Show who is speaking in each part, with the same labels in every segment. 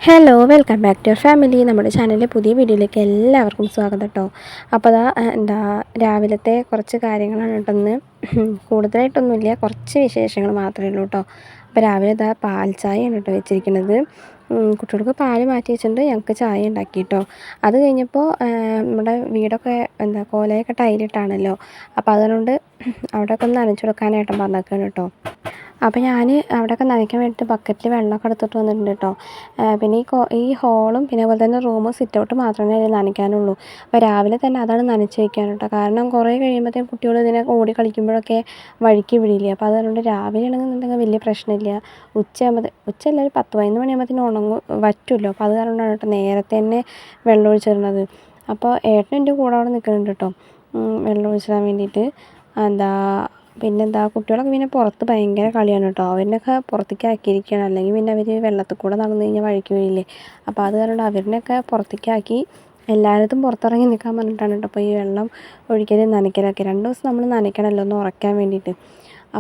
Speaker 1: Hello welcome back to your family. നമ്മുടെ ചാനലിലെ പുതിയ വീഡിയോയിലേക്ക് എല്ലാവർക്കും സ്വാഗതം കേട്ടോ. അപ്പോൾ രാവിലത്തെ കുറച്ച് കാര്യങ്ങളാണ് കേട്ടൊന്ന് കൂടുതലായിട്ടൊന്നുമില്ല, കുറച്ച് വിശേഷങ്ങൾ മാത്രമേ ഉള്ളൂ കേട്ടോ. അപ്പോൾ രാവിലെ പാൽ ചായയാണ് കേട്ടോ വെച്ചിരിക്കുന്നത്. കുട്ടികൾക്ക് പാൽ മാറ്റി വെച്ചിട്ടുണ്ട്, ഞങ്ങൾക്ക് ചായ ഉണ്ടാക്കി കേട്ടോ. അത് കഴിഞ്ഞപ്പോൾ നമ്മുടെ വീടൊക്കെ കോലയൊക്കെ ടൈലിട്ടാണല്ലോ, അപ്പോൾ അതുകൊണ്ട് അവിടെയൊക്കെ ഒന്ന് നനച്ചു കൊടുക്കാനായിട്ട് പറഞ്ഞേക്കാണ് കേട്ടോ. അപ്പോൾ ഞാൻ അവിടെയൊക്കെ നനയ്ക്കാൻ വേണ്ടിയിട്ട് ബക്കറ്റിൽ വെള്ളമൊക്കെ എടുത്തിട്ട് വന്നിട്ടുണ്ട് കേട്ടോ. പിന്നെ ഈ ഹോളും പിന്നെ അതുപോലെ തന്നെ റൂമും സിറ്റൗട്ട് മാത്രമേ അതിൽ നനയ്ക്കാനുള്ളൂ. അപ്പോൾ രാവിലെ തന്നെ അതാണ് നനച്ച് വയ്ക്കാൻ കേട്ടോ. കാരണം കുറേ കഴിയുമ്പോഴത്തേക്കും കുട്ടികൾ ഇതിനൊക്കെ ഓടി കളിക്കുമ്പോഴൊക്കെ വഴുക്കി വീഴില്ലേ. അപ്പോൾ അതുകൊണ്ട് രാവിലെ ആണെന്നുണ്ടെങ്കിൽ വലിയ പ്രശ്നമില്ല. ഉച്ചയല്ല, ഒരു 10-11 മണിയാകുമ്പോഴത്തേനും വറ്റുമല്ലോ. അപ്പോൾ അത് കാരണമാണ് കേട്ടോ നേരത്തെ തന്നെ വെള്ളം ഒഴിച്ചിടുന്നത്. അപ്പോൾ ഏട്ടൻ എൻ്റെ കൂടെ അവിടെ നിൽക്കുന്നുണ്ട് കേട്ടോ, വെള്ളം ഒഴിച്ചിടാൻ വേണ്ടിയിട്ട്. കുട്ടികളൊക്കെ പിന്നെ പുറത്ത് ഭയങ്കര കളിയാണ് കേട്ടോ. അവരിനൊക്കെ പുറത്തേക്ക് ആക്കിയിരിക്കുകയാണ്, അല്ലെങ്കിൽ പിന്നെ അവർ വെള്ളത്തിൽ കൂടെ നടന്നു കഴിഞ്ഞാൽ വഴിക്ക് വീഴില്ലേ. അപ്പോൾ അത് കാരണം അവരിനൊക്കെ പുറത്തേക്കാക്കി എല്ലായിടത്തും പുറത്തിറങ്ങി നിൽക്കാൻ പറഞ്ഞിട്ടാണ് കേട്ടോ അപ്പോൾ ഈ വെള്ളം ഒഴിക്കലും നനയ്ക്കലൊക്കെ. 2 ദിവസം നമ്മൾ നനയ്ക്കണമല്ലോ ഒന്ന് ഉറക്കാൻ വേണ്ടിയിട്ട്.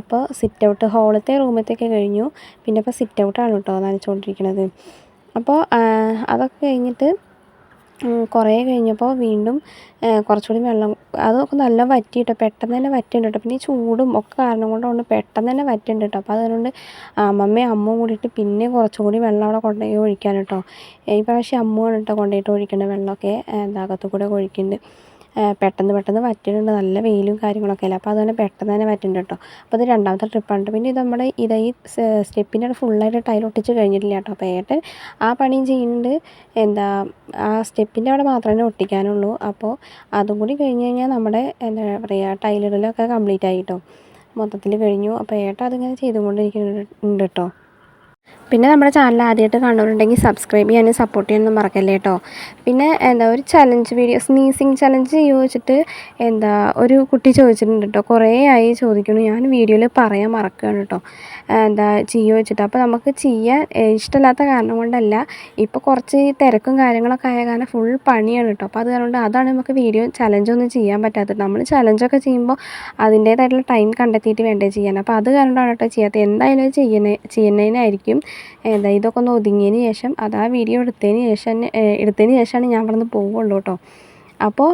Speaker 1: അപ്പോൾ സിറ്റൗട്ട് ഹോളത്തെ റൂമത്തേക്ക് കഴിഞ്ഞു. പിന്നെ ഇപ്പോൾ സിറ്റൗട്ടാണ് കേട്ടോ നനച്ചുകൊണ്ടിരിക്കുന്നത്. അപ്പോൾ അതൊക്കെ കഴിഞ്ഞിട്ട് കുറേ കഴിഞ്ഞപ്പോൾ വീണ്ടും കുറച്ചുകൂടി വെള്ളം അതൊക്കെ നല്ല വറ്റിയിട്ടോ, പെട്ടെന്ന് തന്നെ വറ്റുണ്ട് കേട്ടോ. പിന്നെ ഈ ചൂടും ഒക്കെ കാരണം കൊണ്ടാണ് പെട്ടെന്ന് തന്നെ വറ്റുണ്ട് കേട്ടോ. അപ്പോൾ അതുകൊണ്ട് അമ്മയും കൂടിയിട്ട് പിന്നെ കുറച്ചും കൂടി വെള്ളം അവിടെ കൊണ്ടുപോയി ഒഴിക്കാൻ കേട്ടോ. ഈ പ്രാവശ്യം അമ്മയാണ് കേട്ടോ കൊണ്ടുപോയിട്ട് ഒഴിക്കേണ്ടത് വെള്ളമൊക്കെ അകത്തു കൂടെ ഒഴിക്കുന്നുണ്ട്. പെട്ടെന്ന് വറ്റുന്നുണ്ട്, നല്ല വെയിലും കാര്യങ്ങളൊക്കെ അല്ലേ. അപ്പോൾ അതുകൊണ്ട് പെട്ടെന്ന് തന്നെ വറ്റുന്നുണ്ട് കേട്ടോ. അപ്പോൾ ഇത് 2ാമത്തെ ട്രിപ്പാണ്. പിന്നെ ഇത് നമ്മുടെ ഈ സ്റ്റെപ്പിൻ്റെ അവിടെ ഫുള്ളായിട്ട് ടൈൽ ഒട്ടിച്ച് കഴിഞ്ഞിട്ടില്ല കേട്ടോ. അപ്പോൾ ഏട്ടൻ ആ പണിയും ചെയ്യുന്നുണ്ട്. ആ സ്റ്റെപ്പിൻ്റെ അവിടെ മാത്രമേ ഒട്ടിക്കാനുള്ളൂ. അപ്പോൾ അതും കൂടി കഴിഞ്ഞ് കഴിഞ്ഞാൽ നമ്മുടെ ടൈലിടലൊക്കെ കംപ്ലീറ്റ് ആയി കേട്ടോ, മൊത്തത്തിൽ കഴിഞ്ഞു. അപ്പോൾ ഏട്ടൻ അതിങ്ങനെ ചെയ്തുകൊണ്ടിരിക്കുന്നുണ്ട് കേട്ടോ. പിന്നെ നമ്മുടെ ചാനൽ ആദ്യമായിട്ട് കാണുന്നവരുണ്ടെങ്കിൽ സബ്സ്ക്രൈബ് ചെയ്യാനും സപ്പോർട്ട് ചെയ്യാനൊന്നും മറക്കല്ലേ കേട്ടോ. പിന്നെ ഒരു ചലഞ്ച് വീഡിയോ, സ്നീസിങ് ചലഞ്ച് ചെയ്യുമോ വെച്ചിട്ട് ഒരു കുട്ടി ചോദിച്ചിട്ടുണ്ട് കേട്ടോ. കുറേ ആയി ചോദിക്കുന്നു, ഞാൻ വീഡിയോയിൽ പറയാൻ മറക്കുകയാണ് കേട്ടോ. ചെയ്യുമോ വെച്ചിട്ട്. അപ്പോൾ നമുക്ക് ചെയ്യാൻ ഇഷ്ടമില്ലാത്ത കാരണം കൊണ്ടല്ല, ഇപ്പോൾ കുറച്ച് തിരക്കും കാര്യങ്ങളൊക്കെ ആയ കാരണം ഫുൾ പണിയാണ് കേട്ടോ. അപ്പോൾ അത് കാരണം അതാണ് നമുക്ക് വീഡിയോ ചലഞ്ചൊന്നും ചെയ്യാൻ പറ്റാത്തത്. നമ്മൾ ചലഞ്ചൊക്കെ ചെയ്യുമ്പോൾ അതിൻ്റേതായിട്ടുള്ള ടൈം കണ്ടെത്തിയിട്ട് വേണ്ടേ ചെയ്യാൻ. അപ്പോൾ അത് കാരണമാണ് കേട്ടോ ചെയ്യാത്തത്. എന്തായാലും ചെയ്യുന്നതിനായിരിക്കും. ഇതൊക്കെ ഒന്ന് ഒതുങ്ങിയതിന് ശേഷം ആ വീഡിയോ എടുത്തതിന് ശേഷമാണ് ഞാൻ ഇവിടെ നിന്ന് പോവുള്ളൂ കേട്ടോ. അപ്പോൾ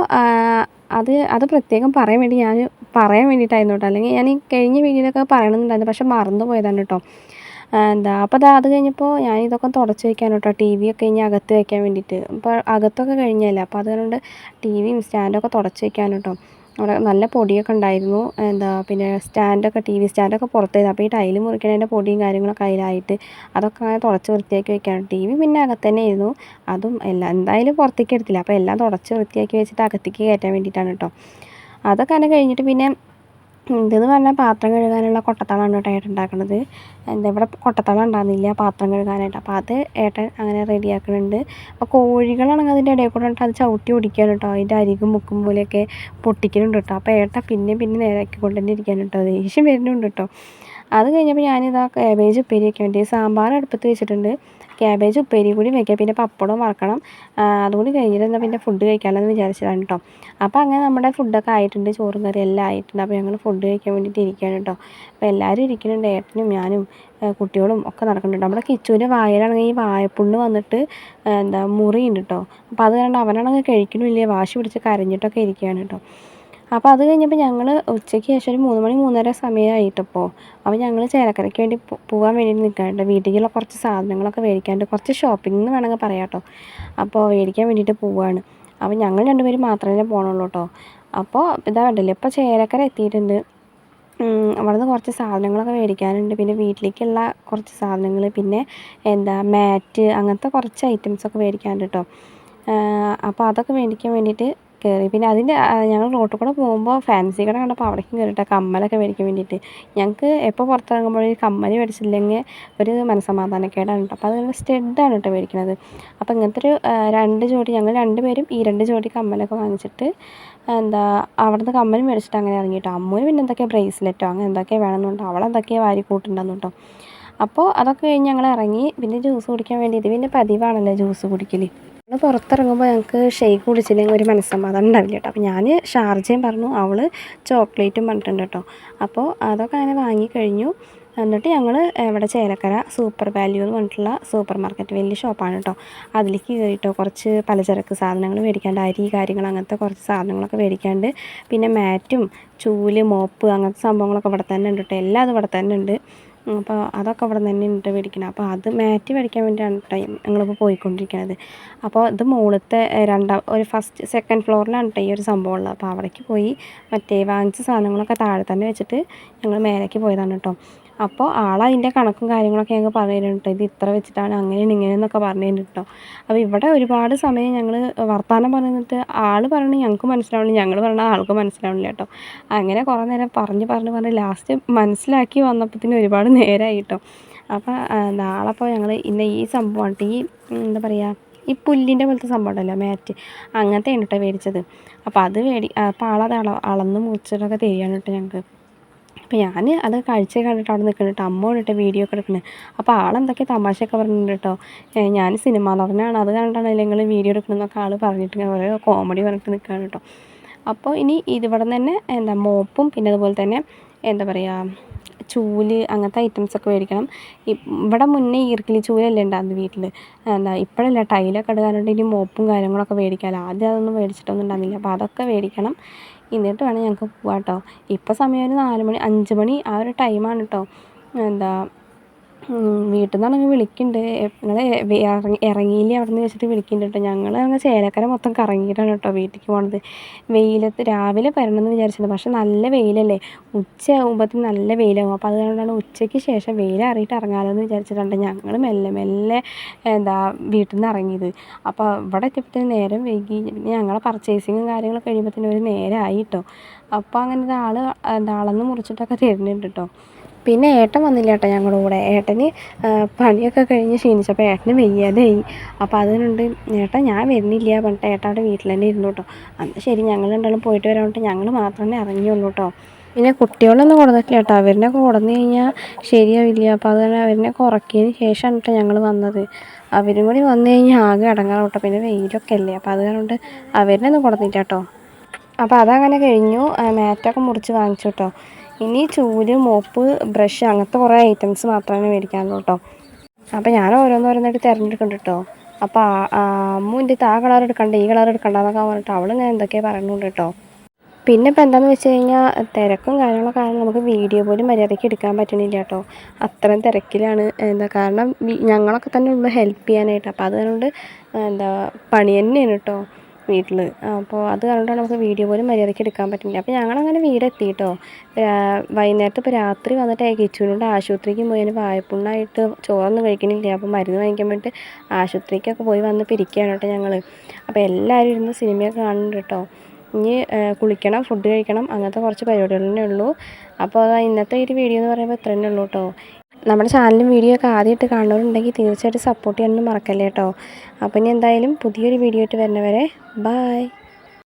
Speaker 1: അത് പ്രത്യേകം പറയാൻ വേണ്ടിയിട്ടായിരുന്നു കേട്ടോ. അല്ലെങ്കിൽ ഞാൻ ഈ കഴിഞ്ഞ വീഡിയോയിലൊക്കെ പറയണമെന്നുണ്ടായിരുന്നു, പക്ഷെ മറന്നു പോയതാണ് കേട്ടോ. അപ്പോൾ അത് കഴിഞ്ഞപ്പോൾ ഞാൻ ഇതൊക്കെ തുടച്ച് വയ്ക്കാൻ കേട്ടോ, ടി വി ഒക്കെ ഇനി അകത്ത് വയ്ക്കാൻ വേണ്ടിയിട്ട്. അപ്പോൾ അകത്തൊക്കെ കഴിഞ്ഞല്ലേ, അപ്പോൾ അതുകൊണ്ട് ടി വിയും സ്റ്റാൻഡൊക്കെ തുടച്ച് വയ്ക്കാൻ കേട്ടോ. അവിടെ നല്ല പൊടിയൊക്കെ ഉണ്ടായിരുന്നു. പിന്നെ ടി വി സ്റ്റാൻഡൊക്കെ പുറത്തായിരുന്നു. അപ്പോൾ ഈ ടൈല് മുറിക്കണതിൻ്റെ പൊടിയും കാര്യങ്ങളൊക്കെ അതിലായിട്ട് അതൊക്കെ അങ്ങനെ തുടച്ച് വൃത്തിയാക്കി വെക്കാണ്. ടി വി പിന്നെ അകത്ത് തന്നെ ആയിരുന്നു, അതും എന്തായാലും പുറത്തേക്ക് എടുത്തില്ല. അപ്പോൾ എല്ലാം തുടച്ച് വൃത്തിയാക്കി വെച്ചിട്ട് അകത്തേക്ക് കയറ്റാൻ വേണ്ടിയിട്ടാണ് കേട്ടോ. അതൊക്കെ അങ്ങനെ കഴിഞ്ഞിട്ട് പിന്നെ ഇതെന്ന് പറഞ്ഞാൽ പാത്രം കഴുകാനുള്ള കൊട്ടത്തളമാണ് കേട്ടോ ഏട്ടൻ ഉണ്ടാക്കുന്നത്. ഇവിടെ കൊട്ടത്തളം ഉണ്ടാകുന്നില്ല പാത്രം കഴുകാനായിട്ട്. അപ്പോൾ അത് ഏട്ടൻ അങ്ങനെ റെഡിയാക്കുന്നുണ്ട്. അപ്പോൾ കോഴികളാണെങ്കിൽ അതിൻ്റെ ഇടയിൽ കൂടെ അത് ചവിട്ടി ഓടിക്കാൻ കേട്ടോ, അതിൻ്റെ അരികും മുക്കും പോലെയൊക്കെ പൊട്ടിക്കുന്നുണ്ട് കേട്ടോ. അപ്പോൾ ഏട്ടൻ പിന്നെ നേരാക്കിക്കൊണ്ട് തന്നെ ഇരിക്കാൻ കേട്ടോ, ദേഷ്യം വരുന്നുണ്ട് കേട്ടോ. അത് കഴിഞ്ഞപ്പോൾ ഞാനിതാ കാബേജ് ഉപ്പേരി വയ്ക്കാൻ വേണ്ടി സാമ്പാർ അടുപ്പത്ത് വെച്ചിട്ടുണ്ട്. ക്യാബേജ് ഉപ്പേരി കൂടി വയ്ക്കാം, പിന്നെ പപ്പടം വറക്കണം. അതുകൂടി കഴിഞ്ഞിട്ട് പിന്നെ ഫുഡ് കഴിക്കാമെന്ന് വിചാരിച്ചതാണ് കേട്ടോ. അപ്പോൾ അങ്ങനെ നമ്മുടെ ഫുഡൊക്കെ ആയിട്ടുണ്ട്, ചോറും കറി എല്ലാം ആയിട്ടുണ്ട്. അപ്പോൾ ഞങ്ങൾ ഫുഡ് കഴിക്കാൻ വേണ്ടിയിട്ട് ഇരിക്കുകയാണ് കേട്ടോ. അപ്പോൾ എല്ലാവരും ഇരിക്കുന്നുണ്ട്, ഏട്ടനും ഞാനും കുട്ടികളും ഒക്കെ നടക്കുന്നുണ്ട്. നമ്മുടെ കിച്ചുവിൻ്റെ വായിലാണെങ്കിൽ ഈ വായപ്പുണ്ണ് വന്നിട്ട് മുറിയുണ്ട് കേട്ടോ. അപ്പോൾ അത് കാരണം അവനാണെങ്കിൽ കഴിക്കണില്ല, വാശി പിടിച്ച് കരഞ്ഞിട്ടൊക്കെ ഇരിക്കുകയാണ് കേട്ടോ. അപ്പോൾ അത് കഴിഞ്ഞപ്പോൾ ഞങ്ങൾ ഉച്ചയ്ക്ക് ശേഷം ഒരു 3 മണി 3:30 സമയമായിട്ടപ്പോൾ അപ്പോൾ ഞങ്ങൾ ചേലക്കരയ്ക്ക് വേണ്ടി പോകാൻ വേണ്ടി നിൽക്കാനുണ്ട്. വീട്ടിലേക്കുള്ള കുറച്ച് സാധനങ്ങളൊക്കെ മേടിക്കാനുണ്ട്, കുറച്ച് ഷോപ്പിംഗ് എന്ന് വേണമെങ്കിൽ പറയാം കേട്ടോ. അപ്പോൾ മേടിക്കാൻ വേണ്ടിയിട്ട് പോവുകയാണ്. അപ്പോൾ ഞങ്ങൾ 2 പേരും മാത്രമേ പോകണുള്ളൂ കേട്ടോ. അപ്പോൾ കണ്ടില്ലേ, ഇപ്പോൾ ചേലക്കര എത്തിയിട്ടുണ്ട്. അവിടുന്ന് കുറച്ച് സാധനങ്ങളൊക്കെ മേടിക്കാനുണ്ട്, പിന്നെ വീട്ടിലേക്കുള്ള കുറച്ച് സാധനങ്ങൾ, പിന്നെ മാറ്റ് അങ്ങനത്തെ കുറച്ച് ഐറ്റംസൊക്കെ മേടിക്കാനുണ്ട് കേട്ടോ. അപ്പോൾ അതൊക്കെ മേടിക്കാൻ വേണ്ടിയിട്ട് കയറി. പിന്നെ ഞങ്ങൾ റോട്ടിൽ കൂടെ പോകുമ്പോൾ ഫാൻസി കട കണ്ടപ്പോൾ അവിടേക്കും കയറിയിട്ടോ, കമ്മലൊക്കെ മേടിക്കാൻ വേണ്ടിയിട്ട്. ഞങ്ങൾക്ക് എപ്പോൾ പുറത്തിറങ്ങുമ്പോൾ കമ്മൽ മേടിച്ചില്ലെങ്കിൽ ഒരു മനസ്സമാധാനക്കേടാണ് കേട്ടോ. അപ്പോൾ അതുകൊണ്ട് സ്റ്റെഡാണ് കേട്ടോ മേടിക്കുന്നത്. അപ്പോൾ ഇങ്ങനത്തെ ഒരു 2 ജോഡി, ഞങ്ങൾ 2 പേരും ഈ 2 ജോഡി കമ്മലൊക്കെ വാങ്ങിച്ചിട്ട് അവിടുന്ന് കമ്മൽ മേടിച്ചിട്ട് അങ്ങനെ ഇറങ്ങിയിട്ടോ. അമ്മൂന് പിന്നെ എന്തൊക്കെയാണ് ബ്രേസ്ലെറ്റോ അങ്ങനെ എന്തൊക്കെയാണ് വേണമെന്നുണ്ടോ, അവളെന്തൊക്കെയാണ് വാരി കൂട്ടുണ്ടെന്ന് കേട്ടോ. അപ്പോൾ അതൊക്കെ കഴിഞ്ഞ് ഞങ്ങൾ ഇറങ്ങി. പിന്നെ ജ്യൂസ് കുടിക്കാൻ വേണ്ടിയിട്ട്, പിന്നെ പതിവാണല്ലോ ജ്യൂസ് കുടിക്കൽ. നമ്മൾ പുറത്തിറങ്ങുമ്പോൾ ഞങ്ങൾക്ക് ഷെയ്ക്ക് കുടിച്ചില്ലെങ്കിൽ ഒരു മനസ്സമാധാനം ഉണ്ടാവില്ല കേട്ടോ. അപ്പോൾ ഞാൻ ഷാർജയും പറഞ്ഞു, അവൾ ചോക്ലേറ്റും പറഞ്ഞിട്ടുണ്ട് കേട്ടോ. അപ്പോൾ അതൊക്കെ അങ്ങനെ വാങ്ങിക്കഴിഞ്ഞു. എന്നിട്ട് ഞങ്ങൾ ഇവിടെ ചേലക്കര സൂപ്പർ വാല്യൂ എന്ന് പറഞ്ഞിട്ടുള്ള സൂപ്പർ മാർക്കറ്റ് വലിയ ഷോപ്പാണ് കേട്ടോ. അതിലേക്ക് കയറിയിട്ടോ കുറച്ച് പലചരക്ക് സാധനങ്ങൾ മേടിക്കാണ്ട്, അരി കാര്യങ്ങൾ അങ്ങനത്തെ കുറച്ച് സാധനങ്ങളൊക്കെ മേടിക്കാണ്ട്, പിന്നെ മാറ്റും ചൂല് മോപ്പ് അങ്ങനത്തെ സംഭവങ്ങളൊക്കെ ഇവിടെ തന്നെ ഉണ്ട് കേട്ടോ. എല്ലാം അത് ഇവിടെ തന്നെ ഉണ്ട്. അപ്പോൾ അതൊക്കെ ഇവിടെ തന്നെ ഉണ്ട് മേടിക്കണം. അപ്പോൾ അത് മാറ്റ് മേടിക്കാൻ വേണ്ടിയാണ് കേട്ടോ ഞങ്ങളിപ്പോൾ പോയിക്കൊണ്ടിരിക്കുന്നത്. അപ്പോൾ ഇത് മുകളിലത്തെ ഒരു സെക്കൻഡ് ഫ്ലോറിലാണ് കേട്ടോ ഈ ഒരു സംഭവം ഉള്ളത്. അപ്പോൾ അവിടേക്ക് പോയി മറ്റേ വാങ്ങിച്ച സാധനങ്ങളൊക്കെ താഴെ തന്നെ വെച്ചിട്ട് ഞങ്ങൾ മേലേക്ക് പോയതാണ് കേട്ടോ. അപ്പോൾ ആളതിൻ്റെ കണക്കും കാര്യങ്ങളൊക്കെ ഞങ്ങൾക്ക് പറഞ്ഞു തരുന്നുണ്ട്. ഇത് ഇത്ര വെച്ചിട്ടാണ് അങ്ങനെയാണ് ഇങ്ങനെയെന്നൊക്കെ പറഞ്ഞു തരുന്നുണ്ട് കേട്ടോ. അപ്പോൾ ഇവിടെ ഒരുപാട് സമയം ഞങ്ങൾ വർത്തമാനം പറഞ്ഞിട്ട് ആൾ പറയണത് ഞങ്ങൾക്ക് മനസ്സിലാവണില്ല, ഞങ്ങൾ പറയണത് ആൾക്ക് മനസ്സിലാവണില്ല കേട്ടോ. അങ്ങനെ കുറേ നേരം പറഞ്ഞ് ലാസ്റ്റ് മനസ്സിലാക്കി വന്നപ്പോഴത്തേന് ഒരുപാട് നേരമായി കേട്ടോ. അപ്പോൾ നാളപ്പോൾ ഞങ്ങൾ ഇന്ന് ഈ സംഭവമായിട്ട് ഈ എന്താ പറയുക ഈ പുല്ലിൻ്റെ പോലത്തെ സംഭവം ഉണ്ടല്ലോ മാറ്റ്, അങ്ങനത്തെയാണ് കേട്ടോ മേടിച്ചത്. അപ്പോൾ അപ്പോൾ ആളത് അളന്ന് മുറിച്ചിട്ടൊക്കെ തരികയാണ് കേട്ടോ ഞങ്ങൾക്ക്. അപ്പോൾ ഞാൻ അത് കാഴ്ച കണ്ടിട്ട് അവിടെ നിൽക്കുന്നുണ്ട് കേട്ടോ. അമ്മ കണ്ടിട്ട് വീഡിയോ ഒക്കെ എടുക്കുന്നത്. അപ്പോൾ ആളെന്തൊക്കെ തമാശയൊക്കെ പറഞ്ഞിട്ടുണ്ട് കേട്ടോ. ഞാൻ സിനിമ നടനാണ്, അത് കണ്ടാണ് നിങ്ങൾ വീഡിയോ എടുക്കണമെന്നൊക്കെ ആൾ പറഞ്ഞിട്ട് ഓരോ കോമഡി പറഞ്ഞിട്ട് നിൽക്കുകയാണ് കേട്ടോ. അപ്പോൾ ഇനി ഇതിവിടെ തന്നെ മോപ്പും പിന്നെ അതുപോലെ തന്നെ എന്താ പറയുക ചൂല് അങ്ങനത്തെ ഐറ്റംസൊക്കെ മേടിക്കണം. ഇവിടെ മുന്നേ ഈർക്കിലി ചൂലല്ലേ ഉണ്ടാകുന്നത് വീട്ടിൽ. ഇപ്പോഴല്ല ടൈലൊക്കെ ഇടുകാനുണ്ട്. ഇനി മോപ്പും കാര്യങ്ങളൊക്കെ മേടിക്കാമല്ലോ. ആദ്യം അതൊന്നും മേടിച്ചിട്ടൊന്നും ഉണ്ടാകുന്നില്ല. അപ്പോൾ അതൊക്കെ മേടിക്കണം. എന്നിട്ട് വേണം ഞങ്ങൾക്ക് പോകാം കേട്ടോ. ഇപ്പോൾ സമയം ഒരു 4 മണി 5 മണി ആ ഒരു ടൈമാണ് കേട്ടോ. വീട്ടിൽ നിന്നാണെങ്കിൽ വിളിക്കുന്നുണ്ട്, നിങ്ങൾ ഇറങ്ങിയില്ലേ അവിടെ നിന്ന് വെച്ചിട്ട് വിളിക്കുന്നുണ്ട് കേട്ടോ. ഞങ്ങൾ അങ്ങ് ചേലക്കര മൊത്തം കറങ്ങിയിട്ടാണ് കേട്ടോ വീട്ടിലേക്ക് പോണത്. വെയിലത്ത് രാവിലെ വരണമെന്ന് വിചാരിച്ചിട്ടുണ്ട്, പക്ഷെ നല്ല വെയിലല്ലേ, ഉച്ചയാകുമ്പോഴത്തേക്കും നല്ല വെയിലാകും. അപ്പോൾ അതുകൊണ്ടാണ് ഉച്ചയ്ക്ക് ശേഷം വെയിലറിയിട്ട് ഇറങ്ങാമല്ലോ എന്ന് വിചാരിച്ചിട്ടുണ്ട് ഞങ്ങൾ മെല്ലെ വീട്ടിൽ നിന്ന് ഇറങ്ങിയത്. അപ്പോൾ ഇവിടെ എത്തിയപ്പോഴത്തേനും നേരം വൈകി. പിന്നെ ഞങ്ങളെ പർച്ചേസിങ്ങും കാര്യങ്ങളൊക്കെ കഴിയുമ്പോഴത്തേനും ഒരു നേരമായി കേട്ടോ. അപ്പോൾ അങ്ങനെ അളന്ന് മുറിച്ചിട്ടൊക്കെ തരുന്നുണ്ട് കേട്ടോ. പിന്നെ ഏട്ടൻ വന്നില്ല കേട്ടോ ഞങ്ങളുടെ കൂടെ. ഏട്ടന് പണിയൊക്കെ കഴിഞ്ഞ് ക്ഷീണിച്ചപ്പോൾ ഏട്ടന് വയ്യാതെയായി. അപ്പോൾ അതുകൊണ്ട് ഏട്ടൻ ഞാൻ വരുന്നില്ല പറഞ്ഞിട്ട് ഏട്ടൻ അവിടെ വീട്ടിൽ തന്നെ ഇരുന്നു കേട്ടോ. അന്ന് ശരി ഞങ്ങൾ രണ്ടാളും പോയിട്ട് വരാൻ ഞങ്ങൾ മാത്രമേ ഇറങ്ങിയുള്ളൂ കേട്ടോ. പിന്നെ കുട്ടികളൊന്നും കൊടുത്തിട്ടില്ല കേട്ടോ. അവരിനൊക്കെ കൊടുന്നു കഴിഞ്ഞാൽ ശരിയാവില്ല. അപ്പോൾ അതുകൊണ്ട് അവരിനൊക്കെ ഉറക്കിയതിന് ശേഷമാണ് കേട്ടോ ഞങ്ങൾ വന്നത്. അവരും കൂടി വന്നു കഴിഞ്ഞാൽ ആകെ അടങ്ങാറ് കേട്ടോ. പിന്നെ വെയിലൊക്കെ അല്ലേ, അപ്പോൾ അതുകൊണ്ട് അവരിനൊന്നും കൊടുത്തില്ല കേട്ടോ. അപ്പോൾ അതങ്ങനെ കഴിഞ്ഞു. മാറ്റൊക്കെ മുറിച്ച് വാങ്ങിച്ചു കേട്ടോ. ഇനി ചൂല് മോപ്പ് ബ്രഷ് അങ്ങനത്തെ കുറേ ഐറ്റംസ് മാത്രമേ മേടിക്കാനുള്ളൂ കേട്ടോ. അപ്പോൾ ഞാൻ ഓരോന്നായിട്ട് തിരഞ്ഞെടുക്കുന്നുണ്ട് കേട്ടോ. അപ്പോൾ അമ്മുൻ്റെ ആ കളർ എടുക്കണ്ട ഈ കളർ എടുക്കണ്ടെന്നൊക്കെ പറഞ്ഞിട്ട് അവളിങ്ങനെ എന്തൊക്കെയാണ് പറയുന്നുണ്ട് കേട്ടോ. പിന്നെ ഇപ്പോൾ എന്താണെന്ന് വെച്ച് കഴിഞ്ഞാൽ തിരക്കും കാര്യങ്ങളൊക്കെ കാരണം നമുക്ക് വീഡിയോ പോലും മര്യാദയ്ക്ക് എടുക്കാൻ പറ്റണില്ല കേട്ടോ. അത്രയും തിരക്കിലാണ്. കാരണം ഞങ്ങളൊക്കെ തന്നെ ഉള്ളു ഹെൽപ്പ് ചെയ്യാനായിട്ട്. അപ്പോൾ അതുകൊണ്ട് പണി തന്നെയാണ് കേട്ടോ വീട്ടിൽ. അപ്പോൾ അത് കണ്ടിട്ടാണ് നമുക്ക് വീഡിയോ പോലും മര്യാദയ്ക്ക് എടുക്കാൻ പറ്റുന്നില്ല. അപ്പോൾ ഞങ്ങളങ്ങനെ വീടെത്തി കേട്ടോ. വൈകുന്നേരത്ത് ഇപ്പോൾ രാത്രി വന്നിട്ട് കിച്ചുവിനോട് ആശുപത്രിക്ക് പോയതിന് വായ്പുണ്ണായിട്ട് ചോറൊന്നും കഴിക്കണില്ല. അപ്പോൾ മരുന്ന് വാങ്ങിക്കാൻ വേണ്ടിയിട്ട് ആശുപത്രിക്കൊക്കെ പോയി വന്ന് പിരിക്കുകയാണ് കേട്ടോ ഞങ്ങൾ. അപ്പോൾ എല്ലാവരും ഇരുന്ന് സിനിമയൊക്കെ കാണുന്നുണ്ട് കേട്ടോ. ഇനി കുളിക്കണം, ഫുഡ് കഴിക്കണം, അങ്ങനത്തെ കുറച്ച് പരിപാടികൾ തന്നെ ഉള്ളൂ. അപ്പോൾ ഇന്നത്തെ ഒരു വീഡിയോ എന്ന് പറയുമ്പോൾ ഇത്ര തന്നെ ഉള്ളൂ കേട്ടോ. നമ്മുടെ ചാനലും വീഡിയോ ഒക്കെ ആദ്യമായിട്ട് കാണുന്നവരുണ്ടെങ്കിൽ തീർച്ചയായിട്ടും സപ്പോർട്ട് ചെയ്യാനൊന്നും മറക്കല്ലേ കേട്ടോ. അപ്പോൾ ഇനി എന്തായാലും പുതിയൊരു വീഡിയോ ആയിട്ട് വരുന്നവരെ ബൈ.